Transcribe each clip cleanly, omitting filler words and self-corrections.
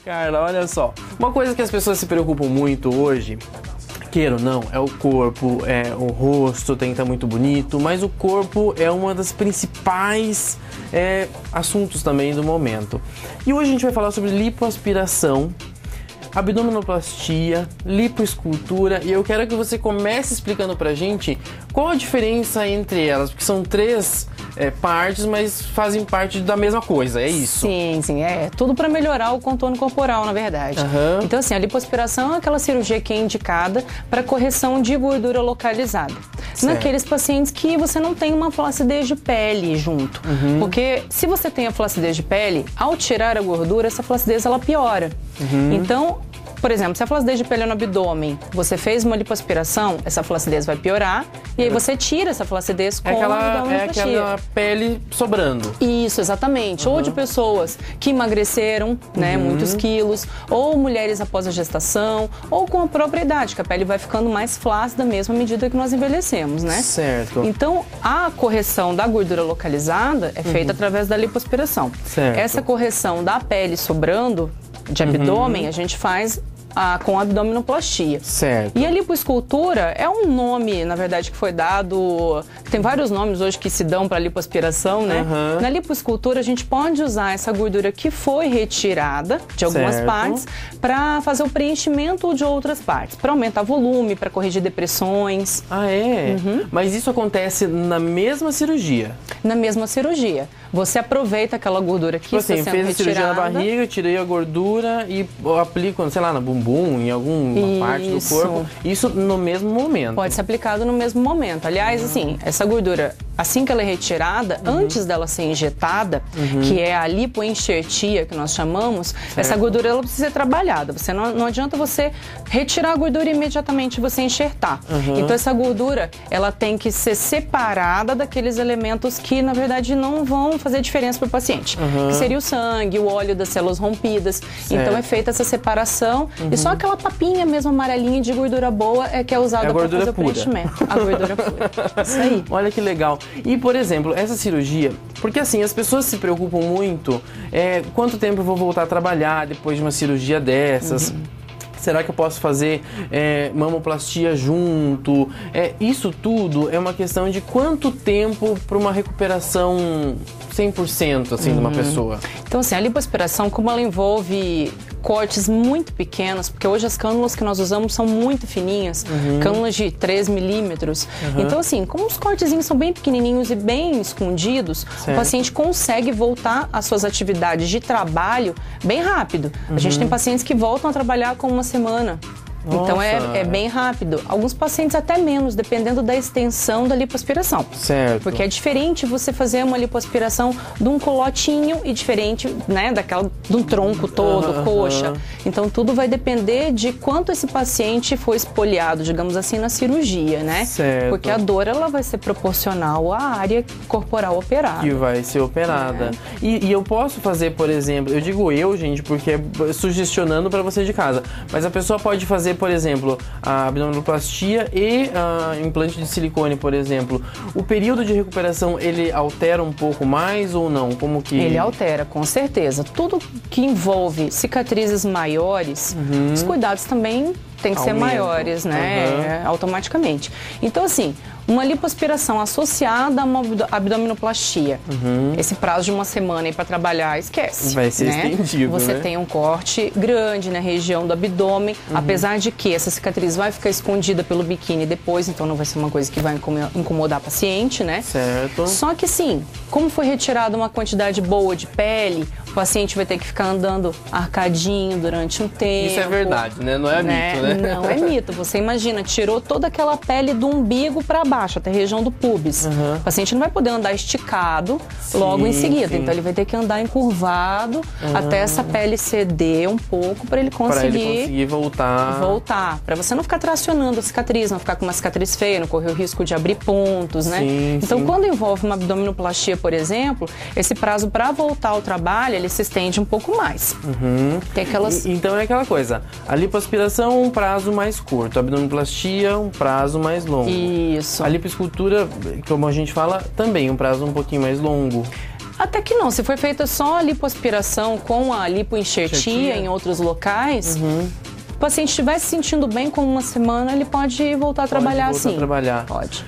Carla, olha só. Uma coisa que as pessoas se preocupam muito hoje, queira ou não, é o corpo, é o rosto, tem que estar muito bonito, mas o corpo é uma das principais assuntos também do momento. E hoje a gente vai falar sobre lipoaspiração, abdominoplastia, lipoescultura, e eu quero que você comece explicando pra gente qual a diferença entre elas, porque são três partes, mas fazem parte da mesma coisa, é isso? Sim, é tudo para melhorar o contorno corporal, na verdade. Então assim, a lipoaspiração é aquela cirurgia que é indicada para correção de gordura localizada. Certo. Naqueles pacientes que você não tem uma flacidez de pele junto, porque se você tem a flacidez de pele, ao tirar a gordura, essa flacidez ela piora. Então, por exemplo, se a flacidez de pele é no abdômen, você fez uma lipoaspiração, essa flacidez vai piorar, e aí você tira essa flacidez com a abdominoplastia. É aquela pele sobrando. Isso, exatamente. Ou de pessoas que emagreceram, né, muitos quilos, ou mulheres após a gestação, ou com a própria idade, que a pele vai ficando mais flácida mesmo à medida que nós envelhecemos, né? Certo. Então, a correção da gordura localizada é feita através da lipoaspiração. Certo. Essa correção da pele sobrando, de abdômen, a gente faz com abdominoplastia. Certo. E a lipoescultura é um nome, na verdade, que foi dado... Tem vários nomes hoje que se dão para lipoaspiração, né? Na lipoescultura, a gente pode usar essa gordura que foi retirada de algumas partes para fazer o preenchimento de outras partes, para aumentar volume, para corrigir depressões. Ah, é? Mas isso acontece na mesma cirurgia? Na mesma cirurgia. Você aproveita aquela gordura que está sendo fez a cirurgia na barriga, tirei a gordura e aplico, sei lá, no bumbum, em alguma parte do corpo. Isso no mesmo momento. Pode ser aplicado no mesmo momento. Aliás, assim, essa gordura, assim que ela é retirada, antes dela ser injetada, que é a lipoenxertia, que nós chamamos, essa gordura ela precisa ser trabalhada. Você não adianta você retirar a gordura e imediatamente você enxertar. Então essa gordura, ela tem que ser separada daqueles elementos que, na verdade, não vão fazer diferença para o paciente. Que seria o sangue, o óleo das células rompidas. Então é feita essa separação e só aquela papinha mesmo amarelinha de gordura boa é que é usada para fazer o preenchimento. A gordura pura. Isso aí. Olha que legal. E, por exemplo, essa cirurgia, porque assim, as pessoas se preocupam muito, quanto tempo eu vou voltar a trabalhar depois de uma cirurgia dessas? Será que eu posso fazer mamoplastia junto? Isso tudo é uma questão de quanto tempo para uma recuperação 100% assim, de uma pessoa? Então, assim, a lipoaspiração, como ela envolve cortes muito pequenos, porque hoje as cânulas que nós usamos são muito fininhas, cânulas de 3 milímetros. Então, assim, como os cortezinhos são bem pequenininhos e bem escondidos, o paciente consegue voltar às suas atividades de trabalho bem rápido. A gente tem pacientes que voltam a trabalhar com uma semana. Então é bem rápido. Alguns pacientes até menos, dependendo da extensão da lipoaspiração. Certo. Porque é diferente você fazer uma lipoaspiração de um colotinho e diferente, né, de um tronco todo, coxa. Então tudo vai depender de quanto esse paciente foi espoliado, digamos assim, na cirurgia, né? Certo. Porque a dor ela vai ser proporcional à área corporal operada. Que vai ser operada. E eu posso fazer, por exemplo, eu digo gente, porque é sugestionando para você de casa, mas a pessoa pode fazer, por exemplo, a abdominoplastia e a implante de silicone, por exemplo. O período de recuperação, ele altera um pouco mais ou não? Como que... Ele altera, com certeza. Tudo que envolve cicatrizes maiores, os cuidados também têm que ser maiores, né? Automaticamente. Então, assim, uma lipoaspiração associada a uma abdominoplastia. Esse prazo de uma semana aí para trabalhar, esquece. Vai ser estendido, Você né? tem um corte grande na região do abdômen, apesar de que essa cicatriz vai ficar escondida pelo biquíni depois, então não vai ser uma coisa que vai incomodar a paciente, né? Certo. Só que sim, como foi retirada uma quantidade boa de pele, o paciente vai ter que ficar andando arcadinho durante um tempo. Isso é verdade, né? Não é mito, né? Não é mito. Você imagina, tirou toda aquela pele do umbigo para baixo, até a região do pubis. O paciente não vai poder andar esticado logo em seguida. Então ele vai ter que andar encurvado até essa pele ceder um pouco para ele conseguir voltar. Para você não ficar tracionando a cicatriz, não ficar com uma cicatriz feia, não correr o risco de abrir pontos, né? Então quando envolve uma abdominoplastia, por exemplo, esse prazo para voltar ao trabalho, ele se estende um pouco mais. Tem aquelas... Então é aquela coisa, a lipoaspiração um prazo mais curto, a abdominoplastia um prazo mais longo. Isso. A lipoescultura, como a gente fala, também um prazo um pouquinho mais longo. Até que não, se for feita só a lipoaspiração com a lipoenxertia em outros locais, o paciente estiver se sentindo bem com uma semana, ele pode voltar a trabalhar sim. Pode.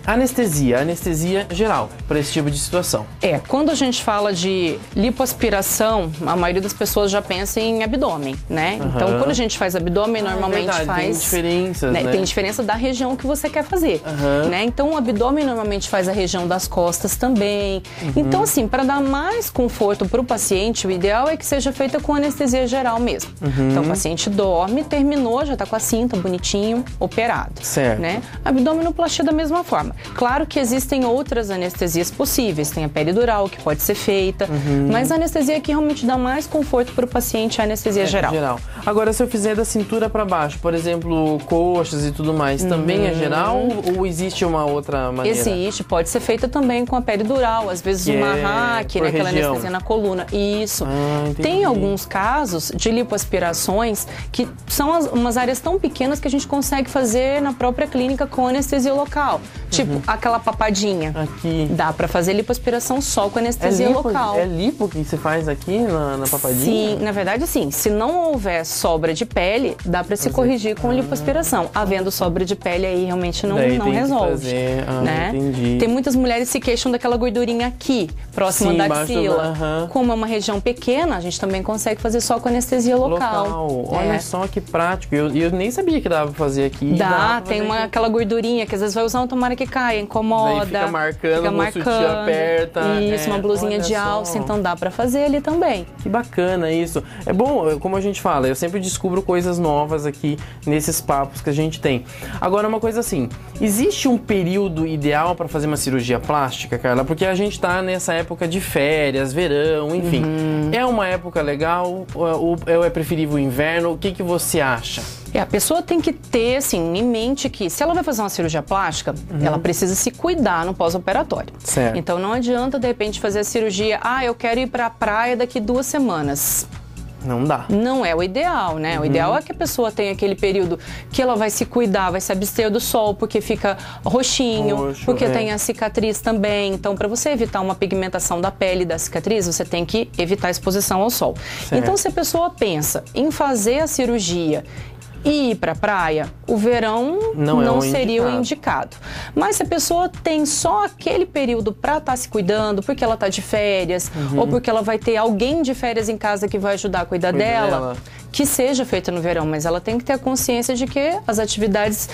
Anestesia geral para esse tipo de situação. Quando a gente fala de lipoaspiração, a maioria das pessoas já pensa em abdômen, né? Então, quando a gente faz abdômen, normalmente faz... Tem diferenças, né? Tem diferença da região que você quer fazer, né? Então, o abdômen normalmente faz a região das costas também. Então, assim, para dar mais conforto para o paciente, o ideal é que seja feita com anestesia geral mesmo. Então, o paciente dorme, terminou, já está com a cinta bonitinho, operado. Certo. Né? Abdominoplastia da mesma forma. Claro que existem outras anestesias possíveis, tem a peridural que pode ser feita, mas a anestesia que realmente dá mais conforto para o paciente é a anestesia geral. Agora, se eu fizer da cintura para baixo, por exemplo, coxas e tudo mais, também é geral ou existe uma outra maneira? Existe, pode ser feita também com a peridural, às vezes uma hack, né, aquela anestesia na coluna. Isso. Tem alguns casos de lipoaspirações que são umas áreas tão pequenas que a gente consegue fazer na própria clínica com anestesia local. Tipo, aquela papadinha. Aqui. Dá pra fazer lipoaspiração só com anestesia local. É lipo que você faz aqui na papadinha? Sim, na verdade sim. Se não houver sobra de pele, dá pra se corrigir com lipoaspiração. Havendo sobra de pele aí realmente não resolve. Né? Entendi. Tem muitas mulheres que se queixam daquela gordurinha aqui, próxima da axila. Como é uma região pequena, a gente também consegue fazer só com anestesia local. Olha só que prático. Eu nem sabia que dava pra fazer aqui. Tem aquela gordurinha que às vezes vai usar, tomara que caia, incomoda. Daí fica marcando, sutiã aperta. Isso, uma blusinha de alça, então dá pra fazer ali também. Que bacana isso. É bom, como a gente fala, eu sempre descubro coisas novas aqui nesses papos que a gente tem. Agora, uma coisa assim, existe um período ideal pra fazer uma cirurgia plástica, Carla? Porque a gente tá nessa época de férias, verão, enfim. É uma época legal ou é preferível o inverno? O que você acha? A pessoa tem que ter, assim, em mente que se ela vai fazer uma cirurgia plástica, ela precisa se cuidar no pós-operatório. Certo. Então não adianta, de repente, fazer a cirurgia, eu quero ir pra praia daqui 2 semanas. Não dá. Não é o ideal, né? O ideal é que a pessoa tenha aquele período que ela vai se cuidar, vai se abster do sol, porque fica roxinho, porque tem a cicatriz também. Então, para você evitar uma pigmentação da pele da cicatriz, você tem que evitar a exposição ao sol. Certo. Então, se a pessoa pensa em fazer a cirurgia e ir para a praia, o verão não seria o indicado. Mas se a pessoa tem só aquele período para estar se cuidando, porque ela está de férias, ou porque ela vai ter alguém de férias em casa que vai ajudar a cuidar dela, que seja feita no verão, mas ela tem que ter a consciência de que as atividades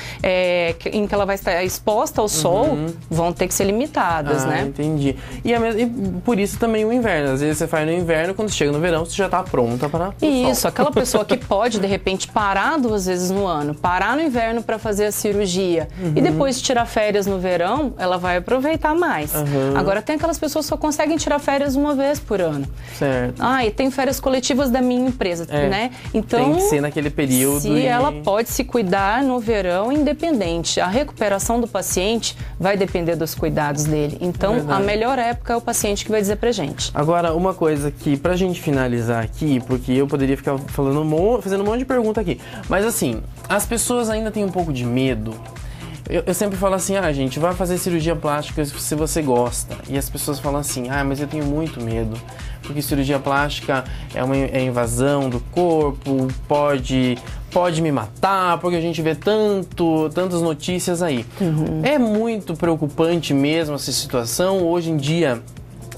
em que ela vai estar exposta ao sol vão ter que ser limitadas, né? Entendi. E por isso também o inverno. Às vezes você faz no inverno, quando chega no verão, você já está pronta para o sol. Aquela pessoa que pode, de repente, parar 2 vezes no ano, parar no inverno para fazer a cirurgia e depois tirar férias no verão, ela vai aproveitar mais. Agora, tem aquelas pessoas que só conseguem tirar férias 1 vez por ano. Certo. E tem férias coletivas da minha empresa, né? Então, tem que ser naquele período. Se ela pode se cuidar no verão, independente. A recuperação do paciente vai depender dos cuidados dele. Então, a melhor época é o paciente que vai dizer pra gente. Agora, uma coisa que, pra gente finalizar aqui, porque eu poderia ficar fazendo um monte de pergunta aqui, mas assim, as pessoas ainda têm um pouco de medo. Eu sempre falo assim, gente, vai fazer cirurgia plástica se você gosta. E as pessoas falam assim, mas eu tenho muito medo. Porque cirurgia plástica é invasão do corpo, pode me matar, porque a gente vê tantas notícias aí. É muito preocupante mesmo essa situação. Hoje em dia,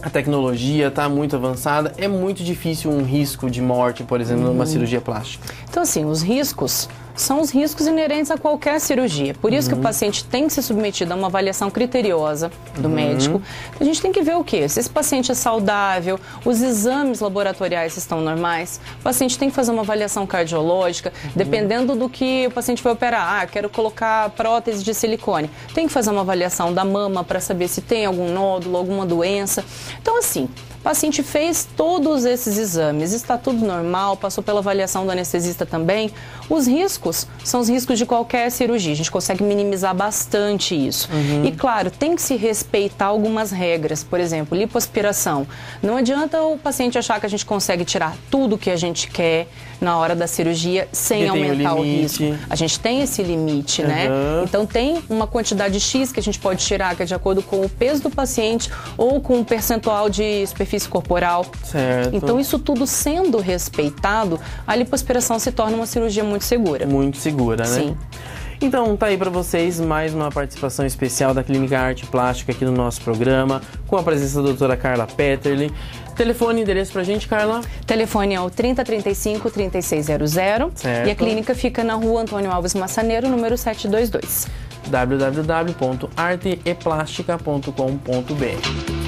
a tecnologia está muito avançada. É muito difícil um risco de morte, por exemplo, numa cirurgia plástica. Então, assim, os riscos são os riscos inerentes a qualquer cirurgia. Por isso que o paciente tem que ser submetido a uma avaliação criteriosa do médico. A gente tem que ver o quê? Se esse paciente é saudável, os exames laboratoriais estão normais, o paciente tem que fazer uma avaliação cardiológica, dependendo do que o paciente vai operar. Quero colocar prótese de silicone. Tem que fazer uma avaliação da mama para saber se tem algum nódulo, alguma doença. Então, assim, O paciente fez todos esses exames, está tudo normal, passou pela avaliação do anestesista também. Os riscos são os riscos de qualquer cirurgia, a gente consegue minimizar bastante isso. E claro, tem que se respeitar algumas regras, por exemplo, lipoaspiração. Não adianta o paciente achar que a gente consegue tirar tudo que a gente quer na hora da cirurgia sem aumentar o risco. A gente tem esse limite, né? Então tem uma quantidade X que a gente pode tirar, que é de acordo com o peso do paciente ou com o percentual de superfície corporal. Certo. Então isso tudo sendo respeitado, a lipoaspiração se torna uma cirurgia muito segura. Muito segura, né? Sim. Então, tá aí para vocês mais uma participação especial da Clínica Arte Plástica aqui no nosso programa, com a presença da doutora Carla Peterle. Telefone e endereço pra gente, Carla? Telefone é o 3035-3600. Certo. E a clínica fica na rua Antônio Alves Massaneiro, número 722. www.arteeplastica.com.br